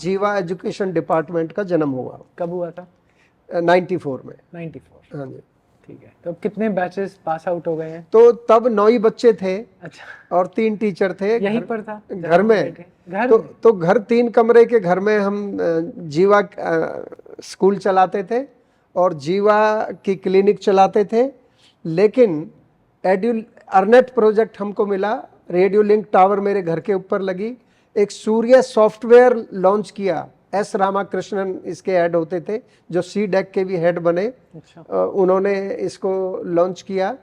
जीवा education department का जन्म हुआ। कब हुआ था? 94 में। 94। हाँ जी। ठीक है, तो कितने बैचेस पास आउट हो गए हैं? तो तब 9 ही बच्चे थे। अच्छा, और 3 टीचर थे। यहीं पर था घर में। घर तो घर 3 कमरे के घर में हम जीवा स्कूल चलाते थे और जीवा की क्लिनिक चलाते थे। लेकिन अर्नेट प्रोजेक्ट हमको मिला, रेडियो लिंक टावर मेरे घर के ऊपर लगी, एक सूर्य सॉफ्टवेयर लॉन्च किया। एस रामाकृष्णन इसके हेड होते थे, जो सी डेक के भी हेड बने। अच्छा। उन्होंने इसको लॉन्च किया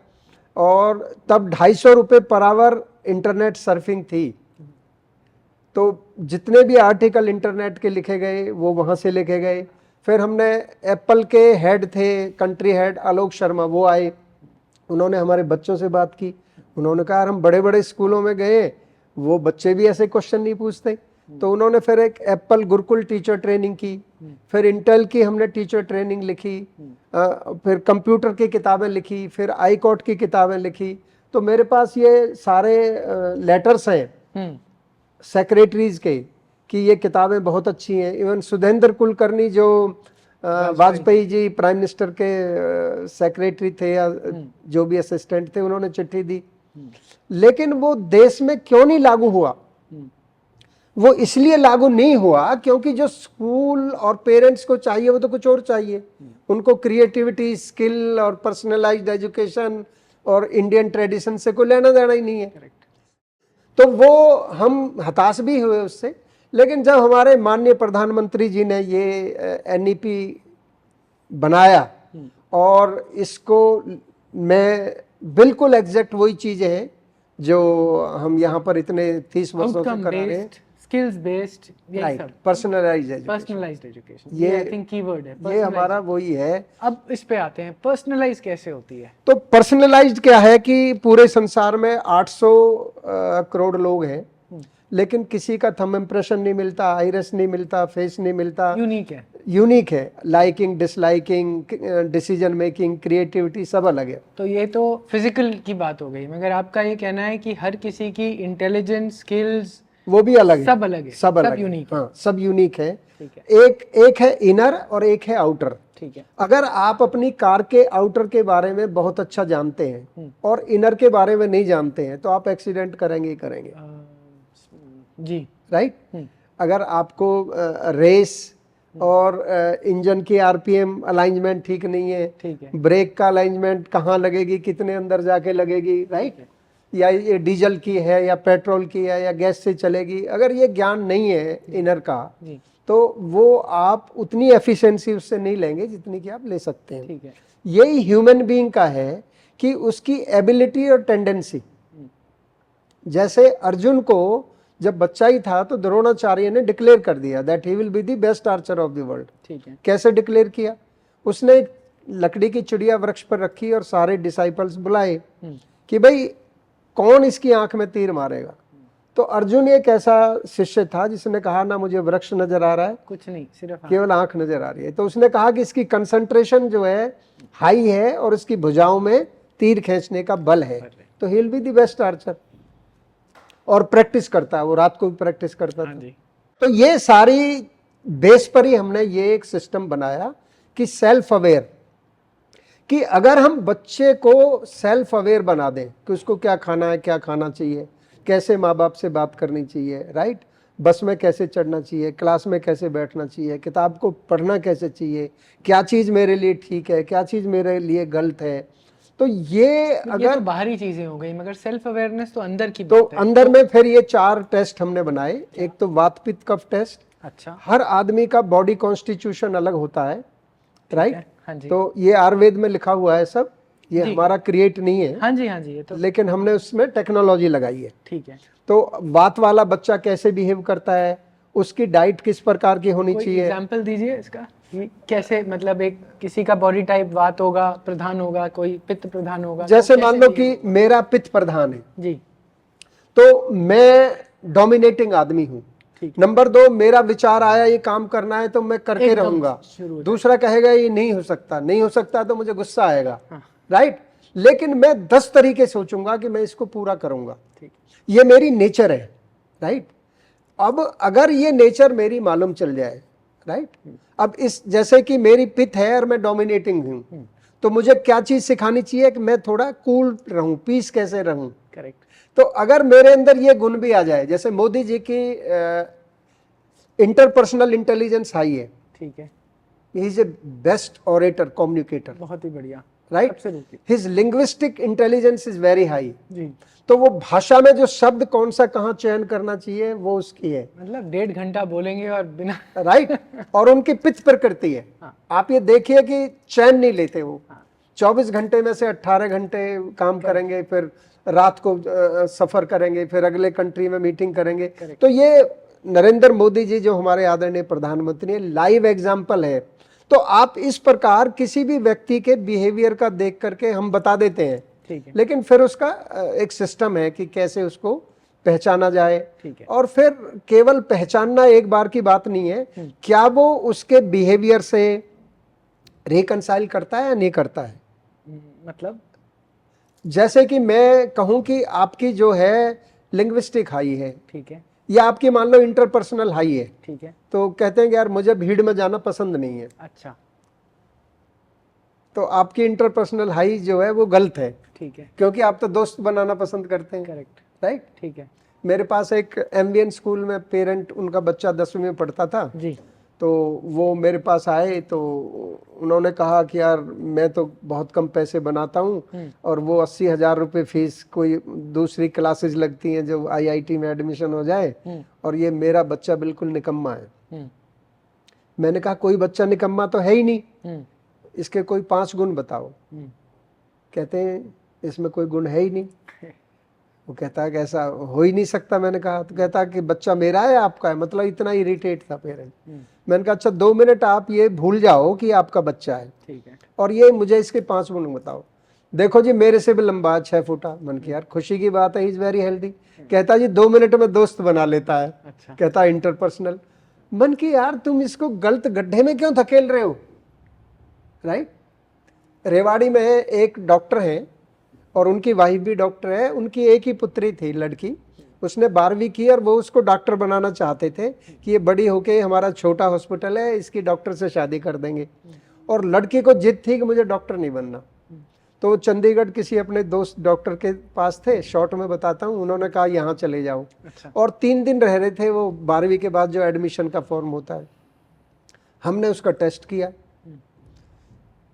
और तब 250 रुपये पर आवर इंटरनेट सर्फिंग थी। तो जितने भी आर्टिकल इंटरनेट के लिखे गए वो वहाँ से लिखे गए। फिर हमने एप्पल के हेड थे, कंट्री हेड आलोक शर्मा, वो आए। उन्होंने हमारे बच्चों से बात की। उन्होंने कहा हम बड़े बड़े स्कूलों में गए, वो बच्चे भी ऐसे क्वेश्चन नहीं पूछते। तो उन्होंने फिर एक एप्पल गुरुकुल टीचर ट्रेनिंग की, फिर इंटेल की हमने टीचर ट्रेनिंग लिखी, फिर कंप्यूटर की किताबें लिखी, फिर आईकॉट की किताबें लिखी। तो मेरे पास ये सारे लेटर्स हैं सेक्रेटरीज के कि ये किताबें बहुत अच्छी हैं। इवन सुधेंद्र कुलकर्णी जो वाजपेयी जी प्राइम मिनिस्टर के सेक्रेटरी थे या जो भी असिस्टेंट थे, उन्होंने चिट्ठी दी। लेकिन वो देश में क्यों नहीं लागू हुआ? वो इसलिए लागू नहीं हुआ क्योंकि जो स्कूल और पेरेंट्स को चाहिए वो तो कुछ और चाहिए। उनको क्रिएटिविटी, स्किल और पर्सनलाइज्ड एजुकेशन और इंडियन ट्रेडिशन से कोई लेना देना ही नहीं है। तो वो हम हताश भी हुए उससे। लेकिन जब हमारे माननीय प्रधानमंत्री जी ने ये एनईपी बनाया और इसको मैं बिल्कुल एग्जैक्ट वही चीजें हैं जो हम यहाँ पर इतने 30 वर्षों से करा रहे हैं, skills based, right, personalised education, ये आई थिंक कीवर्ड है, ये हमारा वही है। अब इस पे आते हैं, पर्सनलाइज कैसे होती है? तो पर्सनलाइज्ड क्या है कि पूरे संसार में 800 करोड़ लोग हैं, लेकिन किसी का थंब इम्प्रेशन नहीं मिलता, आइरिस नहीं मिलता, फेस नहीं मिलता। यूनिक है। Liking, disliking, decision making, creativity सब अलग है। तो ये तो फिजिकल की बात हो गई, मगर आपका ये कहना है कि हर किसी की इंटेलिजेंस, स्किल्स वो भी अलग है, सब अलग है, सब अलग यूनिक है। हाँ, सब यूनिक है। ठीक है। एक है इनर और एक है आउटर। ठीक है। अगर आप अपनी कार के आउटर के बारे में बहुत अच्छा जानते हैं और इनर के बारे में नहीं जानते हैं तो आप एक्सीडेंट करेंगे ही करेंगे जी, राइट। अगर आपको रेस और इंजन की आरपीएम अलाइनमेंट ठीक नहीं है, ठीक है, ब्रेक का अलाइनमेंट कहाँ लगेगी, कितने अंदर जाके लगेगी, राइट, या ये डीजल की है या पेट्रोल की है या गैस से चलेगी, अगर ये ज्ञान नहीं है इनर का तो वो आप उतनी एफिशिएंसी उससे नहीं लेंगे जितनी कि आप ले सकते हैं। ठीक है। यही ह्यूमन बीइंग का है कि उसकी एबिलिटी और टेंडेंसी। जैसे अर्जुन को जब बच्चा ही था तो द्रोणाचार्य ने डिक्लेयर कर दिया that he will be the best Archer of the world. ठीक है। कैसे डिक्लेयर किया? उसने लकड़ी की चिड़िया वृक्ष पर रखी और सारे डिसाइपल्स बुलाए कि भाई कौन इसकी आंख में तीर मारेगा। तो अर्जुन एक ऐसा शिष्य था जिसने कहा ना मुझे वृक्ष नजर आ रहा है, कुछ नहीं, सिर्फ केवल आंख नजर आ रही है। तो उसने कहा कि इसकी कंसंट्रेशन जो है हाई है और इसकी भुजाओं में तीर खींचने का बल है, तो he will be the best Archer. और प्रैक्टिस करता है, वो रात को भी प्रैक्टिस करता था। तो ये सारी बेस पर ही हमने ये एक सिस्टम बनाया कि सेल्फ अवेयर, कि अगर हम बच्चे को सेल्फ अवेयर बना दें कि उसको क्या खाना है, क्या खाना चाहिए, कैसे माँ बाप से बात करनी चाहिए, राइट, बस में कैसे चढ़ना चाहिए, क्लास में कैसे बैठना चाहिए, किताब को पढ़ना कैसे चाहिए, क्या चीज़ मेरे लिए ठीक है, क्या चीज़ मेरे लिए गलत है। तो ये अगर तो बाहरी चीजें हो गई, मगर सेल्फ अवेयरनेस तो अंदर की तो बात है। अंदर में फिर ये 4 टेस्ट हमने बनाए। एक तो वात पित्त कफ टेस्ट। अच्छा। हर आदमी का बॉडी कॉन्स्टिट्यूशन अलग होता है, राइट। हाँ जी। तो ये आयुर्वेद में लिखा हुआ है सब, ये हमारा क्रिएट नहीं है। हाँ जी, हाँ जी, ये तो लेकिन हमने उसमें टेक्नोलॉजी लगाई है। ठीक है। तो वात वाला बच्चा कैसे बिहेव करता है, उसकी डाइट किस प्रकार की होनी चाहिए। एग्जांपल दीजिए इसका, कैसे, मतलब एक किसी का बॉडी टाइप वात होगा, प्रधान होगा, कोई पित्त प्रधान होगा। जैसे मान लो कि मेरा पित्त प्रधान है जी, तो मैं डोमिनेटिंग आदमी हूँ। नंबर 2, मेरा विचार आया ये काम करना है तो मैं करके रहूंगा। दूसरा कहेगा ये नहीं हो सकता, नहीं हो सकता तो मुझे गुस्सा आएगा, राइट। लेकिन मैं 10 तरीके सोचूंगा कि मैं इसको पूरा करूंगा। ये मेरी नेचर है, राइट। अब अगर ये नेचर मेरी मालूम चल जाए, राइट, अब इस जैसे कि मेरी पिथ है और मैं डोमिनेटिंग हूँ, तो मुझे क्या चीज सिखानी चाहिए कि मैं थोड़ा कूल रहूं, पीस कैसे रहूं। करेक्ट। तो अगर मेरे अंदर ये गुण भी आ जाए, जैसे मोदी जी की इंटरपर्सनल इंटेलिजेंस हाई है, ठीक है, he is a best orator, communicator, बहुत ही बढ़िया, right, absolutely, his linguistic intelligence is very high. जी। तो वो भाषा में जो शब्द कौन सा कहाँ चयन करना चाहिए वो उसकी है, मतलब 1.5 घंटा बोलेंगे और बिना राइट। और उनकी पिच प्रकृति है, हाँ। आप ये देखिए कि चैन नहीं लेते वो, हाँ। 24 घंटे में से 18 घंटे काम करेंगे, फिर रात को सफर करेंगे, फिर अगले कंट्री में मीटिंग करेंगे। तो ये नरेंद्र मोदी जी जो हमारे आदरणीय प्रधानमंत्री हैं, लाइव एग्जाम्पल है। तो आप इस प्रकार किसी भी व्यक्ति के बिहेवियर का देख करके हम बता देते हैं, ठीक है, लेकिन फिर उसका एक सिस्टम है कि कैसे उसको पहचाना जाए। ठीक है, और फिर केवल पहचानना एक बार की बात नहीं है, क्या वो उसके बिहेवियर से रिकंसाइल करता है या नहीं करता है। मतलब जैसे कि मैं कहूं कि आपकी जो है लिंग्विस्टिक हाई है, ठीक है, या आपकी मान लो इंटरपर्सनल हाई है, ठीक है, तो कहते हैं कि यार मुझे भीड़ में जाना पसंद नहीं है, अच्छा, तो आपकी इंटरपर्सनल हाई जो है वो गलत है, ठीक है, क्योंकि आप तो दोस्त बनाना पसंद करते हैं, करेक्ट, राइट। ठीक है, मेरे पास एक एमबीएन स्कूल में पेरेंट, उनका बच्चा 10वीं में पढ़ता था, जी, तो वो मेरे पास आए, तो उन्होंने कहा कि यार मैं तो बहुत कम पैसे बनाता हूँ और वो 80,000 रुपये फीस कोई दूसरी क्लासेस लगती हैं जो आईआईटी में एडमिशन हो जाए, और ये मेरा बच्चा बिल्कुल निकम्मा है। मैंने कहा कोई बच्चा निकम्मा तो है ही नहीं, इसके कोई 5 गुण बताओ। कहते हैं इसमें कोई गुण है ही नहीं। वो कहता है कि ऐसा हो ही नहीं सकता। मैंने कहा, तो कहता कि बच्चा मेरा है आपका है, मतलब इतना इरिटेट था पेरेंट। मैंने कहा अच्छा 2 मिनट आप ये भूल जाओ कि आपका बच्चा है, ठीक है, और ये मुझे इसके 5 गुण बताओ। देखो जी मेरे से भी लंबा 6 फुटा। मन की यार खुशी की बात है, इज वेरी हेल्दी। कहता जी 2 मिनट में दोस्त बना लेता है। अच्छा, कहता इंटरपर्सनल। मन की यार तुम इसको गलत गड्ढे में क्यों धकेल रहे हो, राइट। रेवाड़ी में एक डॉक्टर हैं और उनकी वाइफ भी डॉक्टर है। उनकी एक ही पुत्री थी लड़की, उसने 12वीं की और वो उसको डॉक्टर बनाना चाहते थे कि ये बड़ी होके हमारा छोटा हॉस्पिटल है, इसकी डॉक्टर से शादी कर देंगे। और लड़की को जिद थी कि मुझे डॉक्टर नहीं बनना। तो वो चंडीगढ़ किसी अपने दोस्त डॉक्टर के पास थे, शॉर्ट में बताता हूँ, उन्होंने कहा यहाँ चले जाओ। अच्छा, और 3 दिन रह रहे थे वो 12वीं के बाद जो एडमिशन का फॉर्म होता है। हमने उसका टेस्ट किया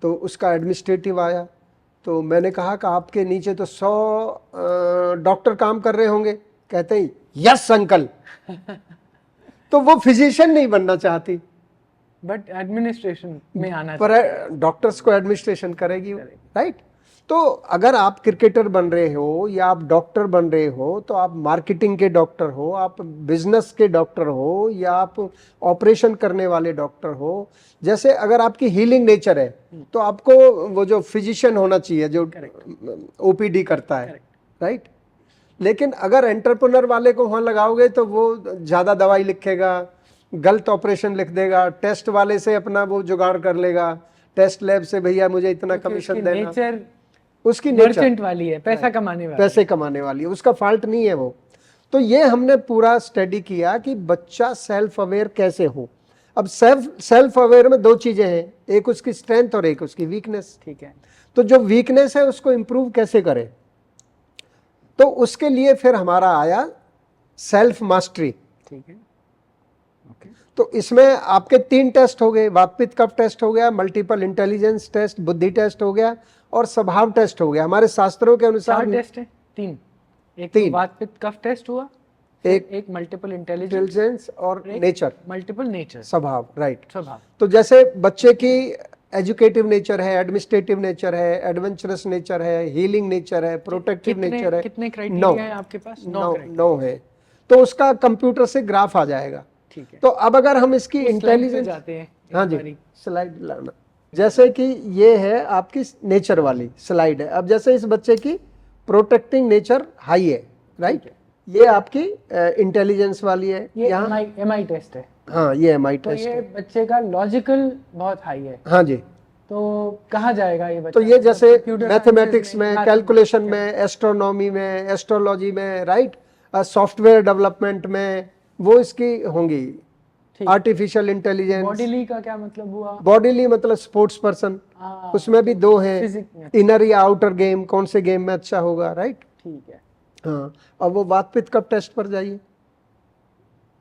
तो उसका एडमिनिस्ट्रेटिव आया, तो मैंने कहा कि आपके नीचे तो 100 डॉक्टर काम कर रहे होंगे। कहते हैं यस अंकल। तो वो फिजिशियन नहीं बनना चाहती, बट एडमिनिस्ट्रेशन में आना पर डॉक्टर्स को एडमिनिस्ट्रेशन करेगी, राइट। तो अगर आप क्रिकेटर बन रहे हो या आप डॉक्टर बन रहे हो, तो आप मार्केटिंग के डॉक्टर हो, आप बिजनेस के डॉक्टर हो, या आप ऑपरेशन करने वाले डॉक्टर हो। जैसे अगर आपकी हीलिंग नेचर है तो आपको वो जो फिजिशियन होना चाहिए जो ओपीडी करता है, राइट। लेकिन अगर एंटरप्रेन्योर वाले को वहां लगाओगे तो वो ज्यादा दवाई लिखेगा, गलत ऑपरेशन लिख देगा, टेस्ट वाले से अपना वो जुगाड़ कर लेगा, टेस्ट लैब से भैया मुझे इतना कमीशन देना। नेचर उसकी नेचर मर्चेंट वाली है, पैसा कमाने वाली, पैसे कमाने वाली है, उसका फॉल्ट नहीं है वो। तो ये हमने पूरा स्टडी किया कि बच्चा सेल्फ अवेयर कैसे हो। अब सेल्फ अवेयर में 2 चीजें हैं, एक उसकी स्ट्रेंथ और एक उसकी वीकनेस। ठीक है, तो जो वीकनेस है उसको इंप्रूव कैसे करें, तो उसके लिए फिर हमारा आया सेल्फ मास्टरी। ठीक है, ओके, तो इसमें आपके 3 टेस्ट हो गए, वात पित्त कफ टेस्ट हो गया, मल्टीपल इंटेलिजेंस टेस्ट बुद्धि टेस्ट हो गया, और स्वभाव टेस्ट हो गया। हमारे शास्त्रों के अनुसार 4 टेस्ट है, 3, एक 3 तो वात पित्त कफ टेस्ट हुआ, एक मल्टीपल इंटेलिजेंस और नेचर, मल्टीपल नेचर, स्वभाव, राइट। स्वभाव। तो जैसे बच्चे की एजुकेटिव नेचर है, एडमिनिस्ट्रेटिव नेचर है, एडवेंचरस नेचर है, हीलिंग नेचर है, प्रोटेक्टिव नेचर है। कितने क्राइटेरिया है आपके पास? 9 है। तो उसका कंप्यूटर से ग्राफ आ जाएगा। ठीक है, तो अब अगर हम इसकी इंटेलिजेंस जाते हैं, हाँ जी, स्लाइड लाना। जैसे कि ये है आपकी नेचर वाली स्लाइड है। अब जैसे इस बच्चे की प्रोटेक्टिंग नेचर हाई है, राइट। ये आपकी इंटेलिजेंस वाली है। ये यहाँ एमआई टेस्ट है। हाँ ये एमआई तो टेस्ट ये है। बच्चे का लॉजिकल बहुत हाई है। हाँ जी। तो कहाँ जाएगा ये बच्चा? तो ये जैसे Computer मैथमेटिक्स sciences में, कैलकुलेशन में, एस्ट्रोनॉमी में, एस्ट्रोलॉजी में, राइट, सॉफ्टवेयर डेवलपमेंट में, वो इसकी होंगी। ठीक। आर्टिफिशियल इंटेलिजेंस, बॉडीली का क्या मतलब हुआ? बॉडीली मतलब स्पोर्ट्स पर्सन, हाँ, उसमें भी दो हैं, फिजिक में। इनर या आउटर गेम, कौन से गेम में अच्छा होगा, राइट। ठीक है। हाँ, अब वो वात पित्त कफ टेस्ट पर जाइए,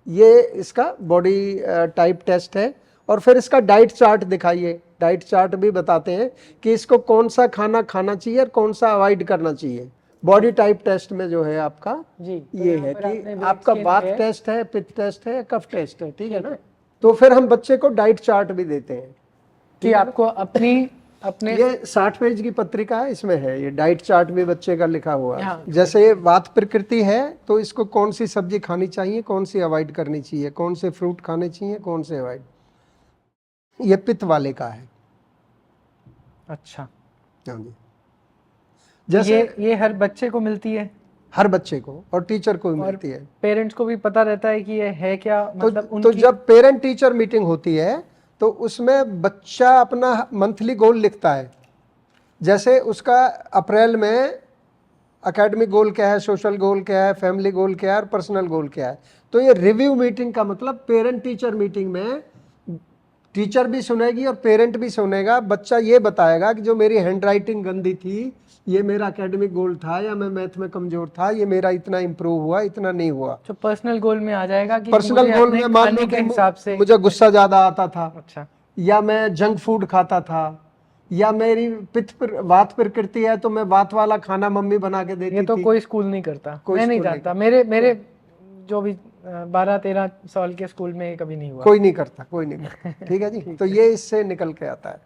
ये इसका बॉडी टाइप टेस्ट है। और फिर इसका डाइट चार्ट दिखाइए, डाइट चार्ट भी बताते हैं कि इसको कौन सा खाना खाना चाहिए और कौन सा अवॉइड करना चाहिए। बॉडी टाइप टेस्ट में जो है आपका जी, तो ये यहाँ है पर कि आपने weight आपका scale वात है। टेस्ट है, पित्त टेस्ट है, कफ टेस्ट है, ठीक है ठीक ना। है। तो फिर हम बच्चे को डाइट चार्ट भी देते हैं कि आपको अपने ये 60 पेज की पत्रिका है, इसमें है ये डाइट चार्ट भी बच्चे का लिखा हुआ है। हाँ। जैसे ये वात प्रकृति है तो इसको कौन सी सब्जी खानी चाहिए, कौन सी अवॉइड करनी चाहिए, कौन से फ्रूट खाने चाहिए, कौन से अवॉइड। ये पित्त वाले का है। अच्छा, हाँ जी। जैसे ये हर बच्चे को मिलती है हर बच्चे को और टीचर को भी और मिलती है। पेरेंट्स को भी पता रहता है कि ये है क्या, मतलब तो उनकी। जब पेरेंट टीचर मीटिंग होती है तो उसमें बच्चा अपना मंथली गोल लिखता है। जैसे उसका अप्रैल में एकेडमिक गोल क्या है, सोशल गोल क्या है, फैमिली गोल क्या है और पर्सनल गोल क्या है। तो ये रिव्यू मीटिंग का मतलब पेरेंट टीचर मीटिंग में टीचर भी सुनेगी और पेरेंट भी सुनेगा। बच्चा ये बताएगा कि जो मेरी हैंडराइटिंग गंदी थी, ये मेरा एकेडमिक गोल था, या मैं मैथ में कमजोर था, ये मेरा इतना इंप्रूव हुआ, इतना नहीं हुआ। जो पर्सनल गोल में आ जाएगा कि पर्सनल मुझे गोल अपने में मान खाने लो के कि हिसाब से। मुझे गुस्सा ज्यादा आता था, अच्छा, या मैं जंक फूड खाता था, या मेरी वात प्रकृति है तो मैं वात वाला खाना मम्मी बना के देती ये तो थी। कोई स्कूल नहीं करता, कोई मैं नहीं स्कूल नहीं जानता। मेरे जो भी 12-13 साल के स्कूल में कभी नहीं हुआ। कोई नहीं करता, कोई नहीं करता। ठीक है जी। तो ये इससे निकल के आता है।